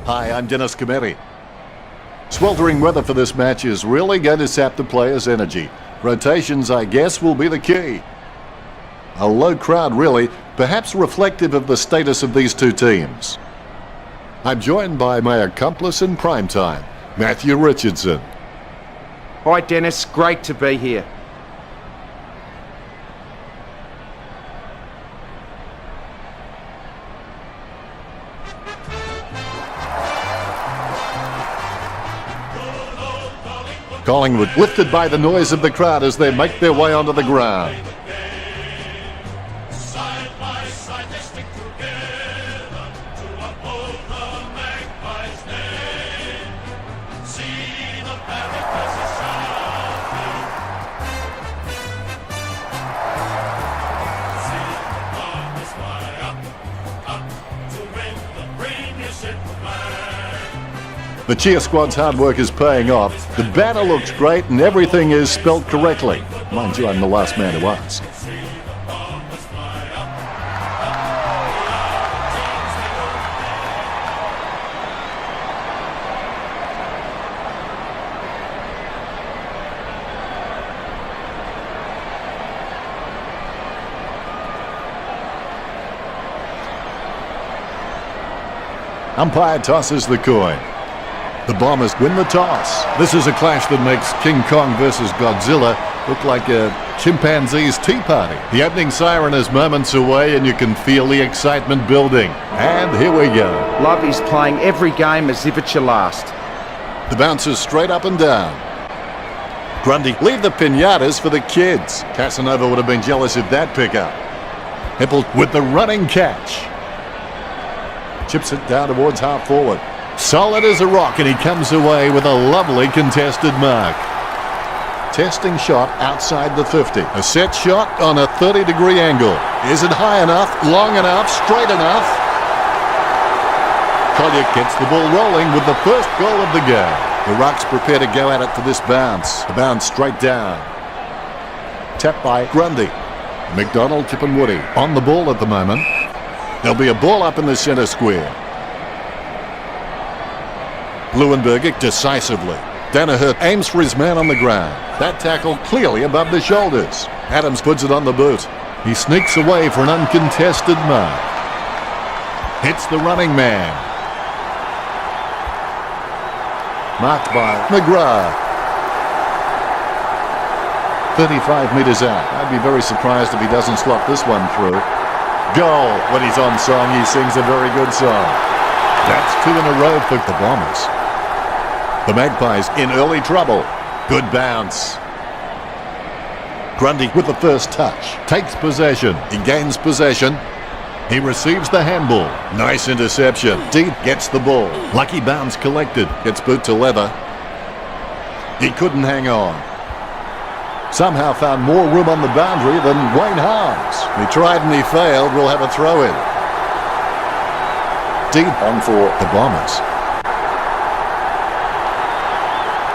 Hi, I'm Dennis Cometti. Sweltering weather for this match is really going to sap the players' energy. Rotations, I guess, will be the key. A low crowd, really, perhaps reflective of the status of these two teams. I'm joined by my accomplice in prime time, Matthew Richardson. Hi Dennis, great to be here. Collingwood lifted by the noise of the crowd as they make their way onto the ground. The cheer squad's hard work is paying off. The banner looks great and everything is spelled correctly. Mind you, I'm the last man to ask. Umpire tosses the coin. The Bombers win the toss. This is a clash that makes King Kong versus Godzilla look like a chimpanzee's tea party. The opening siren is moments away and you can feel the excitement building. And here we go. Love is playing every game as if it's your last. The bounces straight up and down. Grundy, leave the pinatas for the kids. Casanova would have been jealous of that pickup. Heppel with the running catch. Chips it down towards half forward. Solid as a rock, and he comes away with a lovely contested mark. Testing shot outside the 50. A set shot on a 30-degree angle. Is it high enough, long enough, straight enough? Collier gets the ball rolling with the first goal of the game. The Rucks prepare to go at it for this bounce. The bounce straight down. Tapped by Grundy. McDonald, Chip and Woody on the ball at the moment. There'll be a ball up in the centre square. Leuenberger decisively. Danaher aims for his man on the ground. That tackle clearly above the shoulders. Adams puts it on the boot. He sneaks away for an uncontested mark. Hits the running man. Marked by McGrath. 35 metres out. I'd be very surprised if he doesn't slot this one through. Goal. When he's on song, he sings a very good song. That's 2 in a row for the Bombers. The Magpies in early trouble. Good bounce. Grundy with the first touch. Takes possession. He gains possession. He receives the handball. Nice interception. Deep gets the ball. Lucky bounce collected. Gets boot to leather. He couldn't hang on. Somehow found more room on the boundary than Wayne Harms. He tried and he failed. We'll have a throw in. Deep on for the Bombers.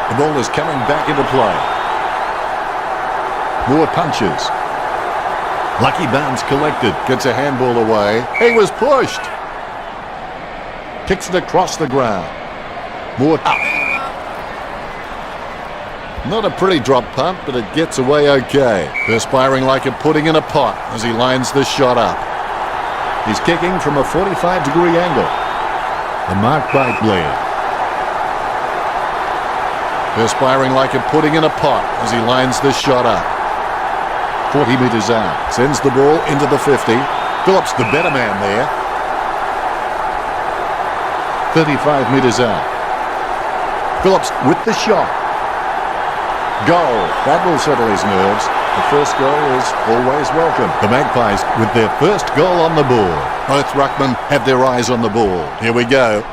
The ball is coming back into play. More punches. Lucky bounce collected. Gets a handball away. He was pushed. Kicks it across the ground. More up. Not a pretty drop punt, but it gets away okay. Perspiring like a pudding in a pot as he lines the shot up. He's kicking from a 45-degree angle. The mark by Blair. Perspiring like a pudding in a pot as he lines this shot up. 40 metres out. Sends the ball into the 50. Phillips, the better man there. 35 metres out. Phillips with the shot. Goal. That will settle his nerves. The first goal is always welcome. The Magpies with their first goal on the board. Both ruckmen have their eyes on the ball. Here we go.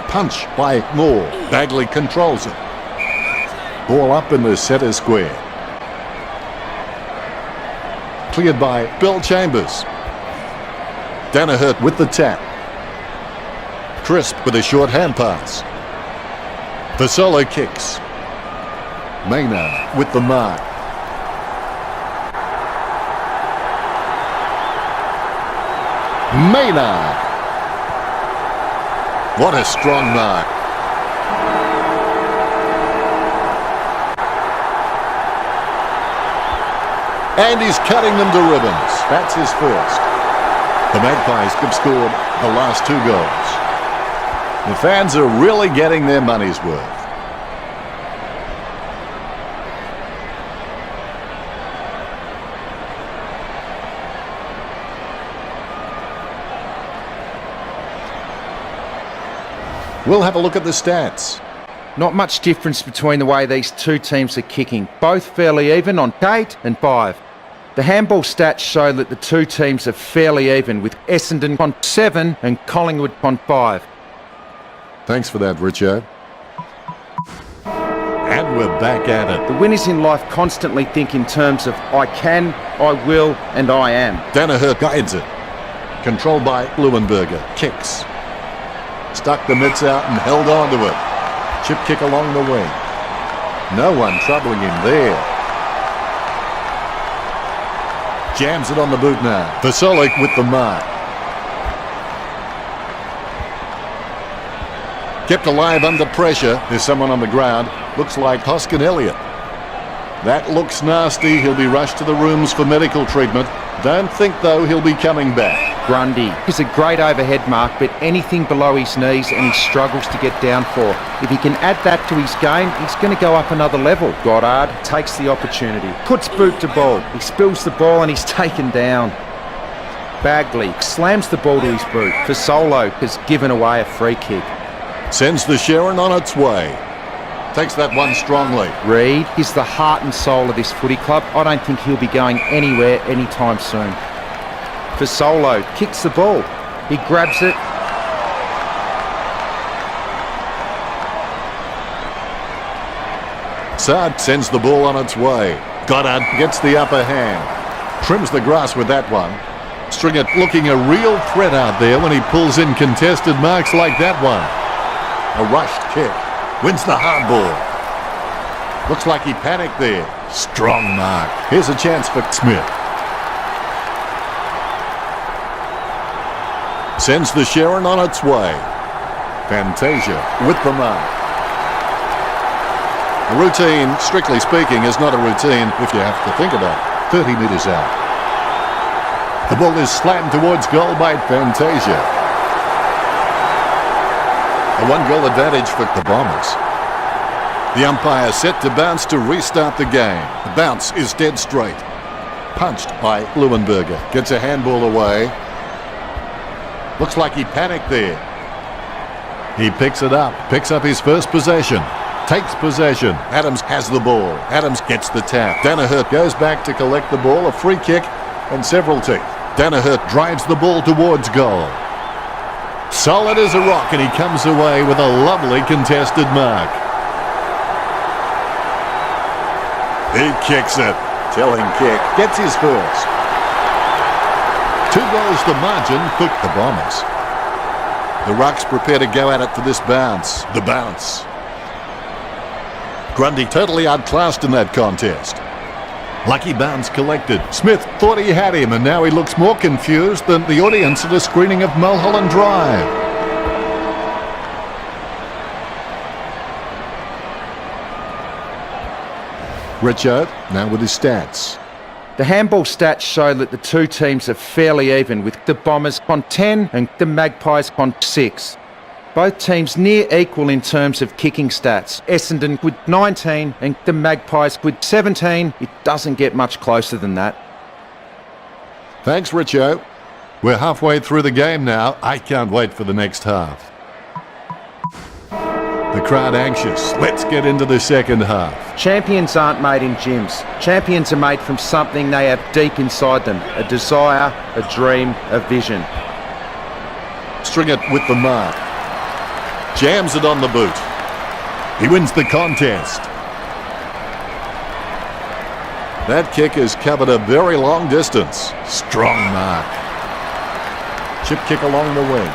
Punch by Moore. Bagley controls it. Ball up in the centre square. Cleared by Bill Chambers. Danaher with the tap. Crisp with a short hand pass. Fasolo kicks. Maynard with the mark. Maynard. What a strong mark. And he's cutting them to ribbons. That's his first. The Magpies have scored the last 2 goals. The fans are really getting their money's worth. We'll have a look at the stats. Not much difference between the way these two teams are kicking. Both fairly even on 8 and 5. The handball stats show that the two teams are fairly even, with Essendon on 7 and Collingwood on 5. Thanks for that, Richo. And we're back at it. The winners in life constantly think in terms of I can, I will, and I am. Danaher guides it. Controlled by Leuenberger. Kicks. Stuck the mitts out and held on to it. Chip kick along the wing. No one troubling him there. Jams it on the boot now. Vasolik with the mark. Kept alive under pressure. There's someone on the ground. Looks like Hoskin Elliott. That looks nasty. He'll be rushed to the rooms for medical treatment. Don't think, though, he'll be coming back. Grundy is a great overhead mark, but anything below his knees and he struggles to get down for. If he can add that to his game, he's going to go up another level. Goddard takes the opportunity, puts boot to ball. He spills the ball and he's taken down. Bagley slams the ball to his boot. Fasolo has given away a free kick. Sends the Sharon on its way. Takes that one strongly. Reid is the heart and soul of this footy club. I don't think he'll be going anywhere anytime soon. Fasolo kicks the ball. He grabs it. Saad sends the ball on its way. Goddard gets the upper hand. Trims the grass with that one. Stringer looking a real threat out there when he pulls in contested marks like that one. A rushed kick. Wins the hard ball. Looks like he panicked there. Strong mark. Here's a chance for Smith. Sends the Sharon on its way. Fantasia with the mark. A routine, strictly speaking, is not a routine if you have to think about it. 30 metres out. The ball is slammed towards goal by Fantasia. A 1-goal advantage for the Bombers. The umpire set to bounce to restart the game. The bounce is dead straight. Punched by Leuenberger. Gets a handball away. Looks like he panicked there. He picks it up. Picks up his first possession. Takes possession. Adams has the ball. Adams gets the tap. Danaher goes back to collect the ball. A free kick and several teeth. Danaher drives the ball towards goal. Solid as a rock, and he comes away with a lovely contested mark. He kicks it. Telling kick. Gets his first. 2 goals the margin for the Bombers. The Rucks prepare to go at it for this bounce. The bounce. Grundy totally outclassed in that contest. Lucky bounce collected. Smith thought he had him, and now he looks more confused than the audience at a screening of Mulholland Drive. Richo, now with his stats. The handball stats show that the two teams are fairly even, with the Bombers on 10 and the Magpies on 6. Both teams near equal in terms of kicking stats. Essendon with 19 and the Magpies with 17. It doesn't get much closer than that. Thanks, Richo. We're halfway through the game now. I can't wait for the next half. The crowd anxious. Let's get into the second half. Champions aren't made in gyms. Champions are made from something they have deep inside them. A desire, a dream, a vision. String it with the mark. Jams it on the boot. He wins the contest. That kick has covered a very long distance. Strong mark. Chip kick along the wing.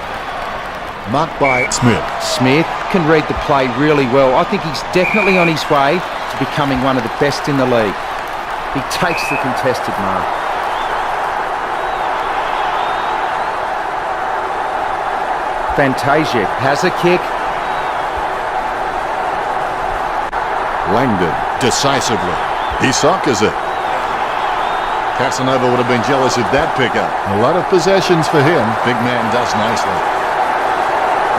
Marked by Smith. Smith can read the play really well. I think he's definitely on his way to becoming one of the best in the league. He takes the contested mark. Fantasia has a kick. Langdon, decisively. He soccers it. Casanova would have been jealous of that pickup. A lot of possessions for him. Big man does nicely.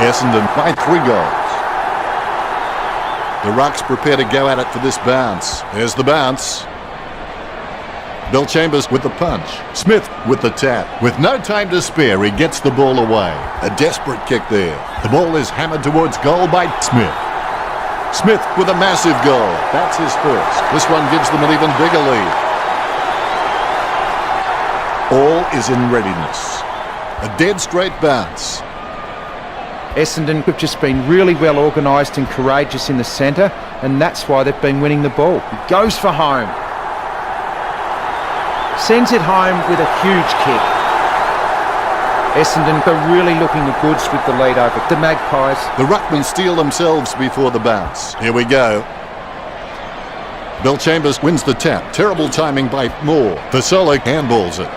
Essendon by 3 goals. The Rucks prepare to go at it for this bounce. There's the bounce. Bill Chambers with the punch. Smith with the tap. With no time to spare, he gets the ball away. A desperate kick there. The ball is hammered towards goal by Smith. Smith with a massive goal. That's his first. This one gives them an even bigger lead. All is in readiness. A dead straight bounce. Essendon have just been really well organised and courageous in the centre, and that's why they've been winning the ball. He goes for home. Sends it home with a huge kick. Essendon are really looking the goods with the lead over the Magpies. The Ruckmen steal themselves before the bounce. Here we go. Bill Chambers wins the tap. Terrible timing by Moore. Fasolo handballs it.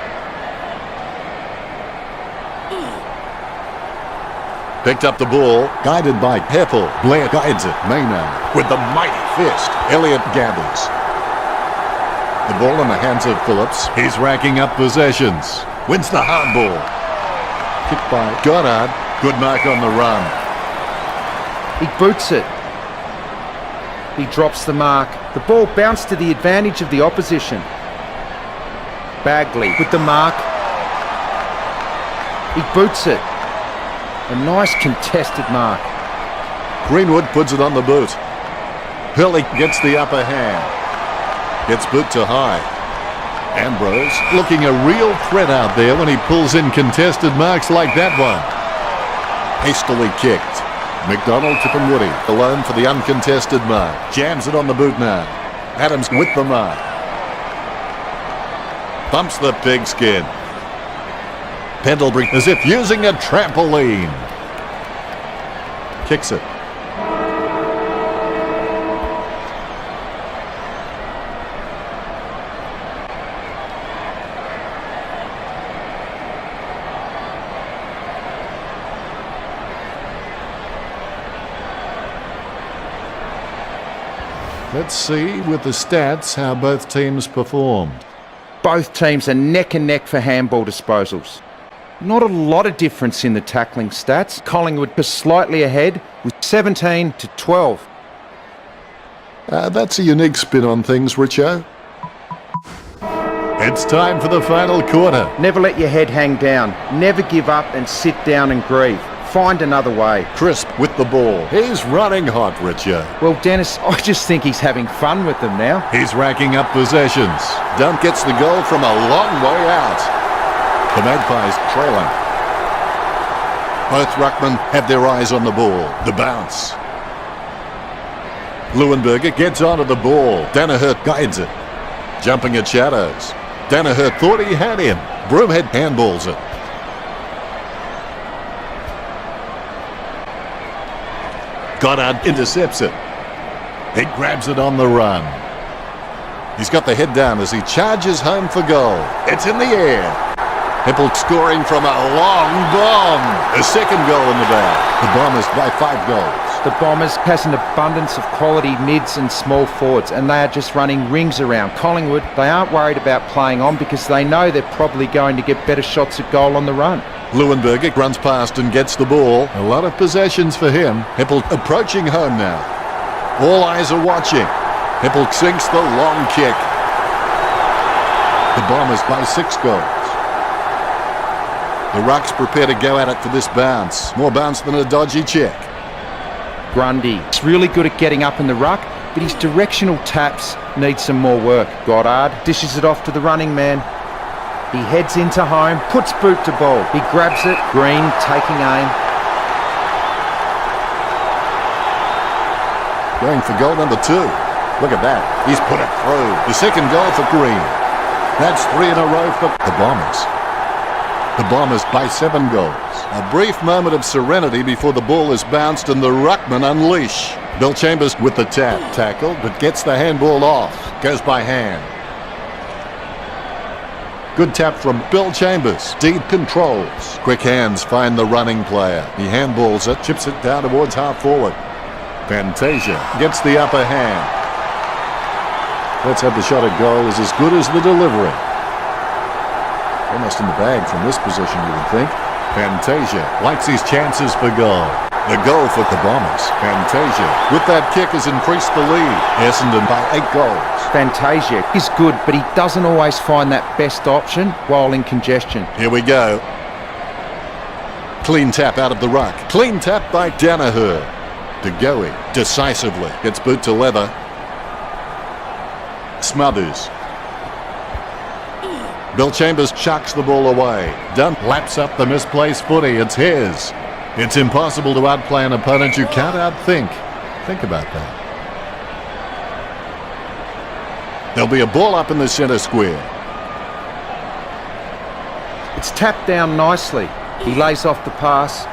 Picked up the ball, guided by Heppel. Blair guides it. Maynard with the mighty fist. Elliott gathers. The ball in the hands of Phillips. He's racking up possessions. Wins the hardball. Kicked by Goddard. Good mark on the run. He boots it. He drops the mark. The ball bounced to the advantage of the opposition. Bagley with the mark. He boots it. A nice contested mark. Greenwood puts it on the boot. Hurley gets the upper hand. Gets boot to high. Ambrose looking a real threat out there when he pulls in contested marks like that one. Hastily kicked. McDonald tipping Woody alone for the uncontested mark. Jams it on the boot now. Adams with the mark. Bumps the pigskin. Pendlebury as if using a trampoline. Kicks it. Let's see with the stats how both teams performed. Both teams are neck and neck for handball disposals. Not a lot of difference in the tackling stats. Collingwood are slightly ahead with 17 to 12. That's a unique spin on things, Richo. It's time for the final quarter. Never let your head hang down. Never give up and sit down and grieve. Find another way. Crisp with the ball. He's running hot, Richo. Well, Dennis, I just think he's having fun with them now. He's racking up possessions. Dunk gets the goal from a long way out. The Magpies trailing. Both ruckmen have their eyes on the ball. The bounce. Leuenberger gets onto the ball. Danaher guides it. Jumping at shadows. Danaher thought he had him. Broomhead handballs it. Goddard intercepts it. He grabs it on the run. He's got the head down as he charges home for goal. It's in the air. Heppel scoring from a long bomb. A second goal in the bag. The Bombers by 5 goals. The Bombers has an abundance of quality mids and small forwards, and they are just running rings around. Collingwood, they aren't worried about playing on because they know they're probably going to get better shots at goal on the run. Leuenberger runs past and gets the ball. A lot of possessions for him. Heppel approaching home now. All eyes are watching. Heppel sinks the long kick. The Bombers by 6 goals. The Rucks prepare to go at it for this bounce. More bounce than a dodgy check. Grundy is really good at getting up in the ruck, but his directional taps need some more work. Goddard dishes it off to the running man. He heads into home, puts boot to ball. He grabs it. Green taking aim. Going for goal number 2. Look at that. He's put it through. The second goal for Green. That's 3 in a row for the Bombers. The Bombers by 7 goals. A brief moment of serenity before the ball is bounced and the ruckmen unleash. Bill Chambers with the tap. Tackled, but gets the handball off. Goes by hand. Good tap from Bill Chambers. Deep controls. Quick hands find the running player. He handballs it, chips it down towards half forward. Fantasia gets the upper hand. Let's have the shot at goal is as good as the delivery. Almost in the bag from this position, you would think. Fantasia likes his chances for goal. The goal for the Bombers. Fantasia, with that kick, has increased the lead. Essendon by 8 goals. Fantasia is good, but he doesn't always find that best option while in congestion. Here we go. Clean tap out of the ruck. Clean tap by Danaher. De Goey decisively gets boot to leather. Smothers. Bill Chambers chucks the ball away. Dunn laps up the misplaced footy. It's his. It's impossible to outplay an opponent you can't outthink. Think about that. There'll be a ball up in the centre square. It's tapped down nicely. He lays off the pass.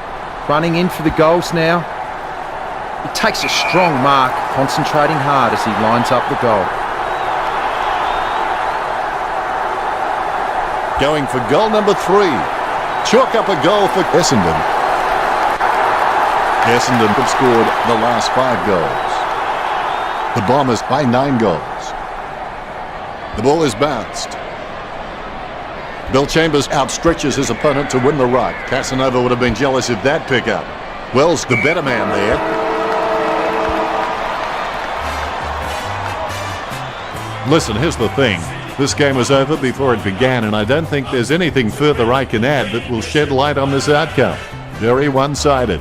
Running in for the goals now. He takes a strong mark, concentrating hard as he lines up the goal. Going for goal number 3. Chalk up a goal for Essendon. Essendon have scored the last 5 goals. The Bombers by 9 goals. The ball is bounced. Bill Chambers outstretches his opponent to win the ruck. Casanova would have been jealous of that pickup. Wells the better man there. Listen, here's the thing. This game was over before it began, and I don't think there's anything further I can add that will shed light on this outcome. Very one-sided.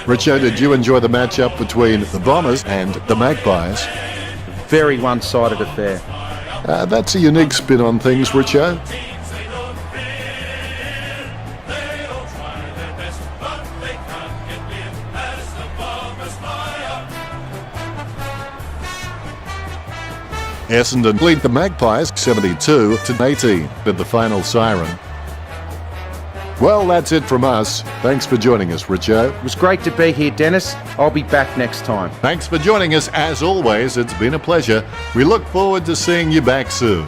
Richo, did you enjoy the matchup between the Bombers and the Magpies? Very one-sided affair. That's a unique spin on things, Richo. Essendon lead the Magpies 72-18 at the final siren. Well, that's it from us. Thanks for joining us, Richo. It was great to be here, Dennis. I'll be back next time. Thanks for joining us. As always, it's been a pleasure. We look forward to seeing you back soon.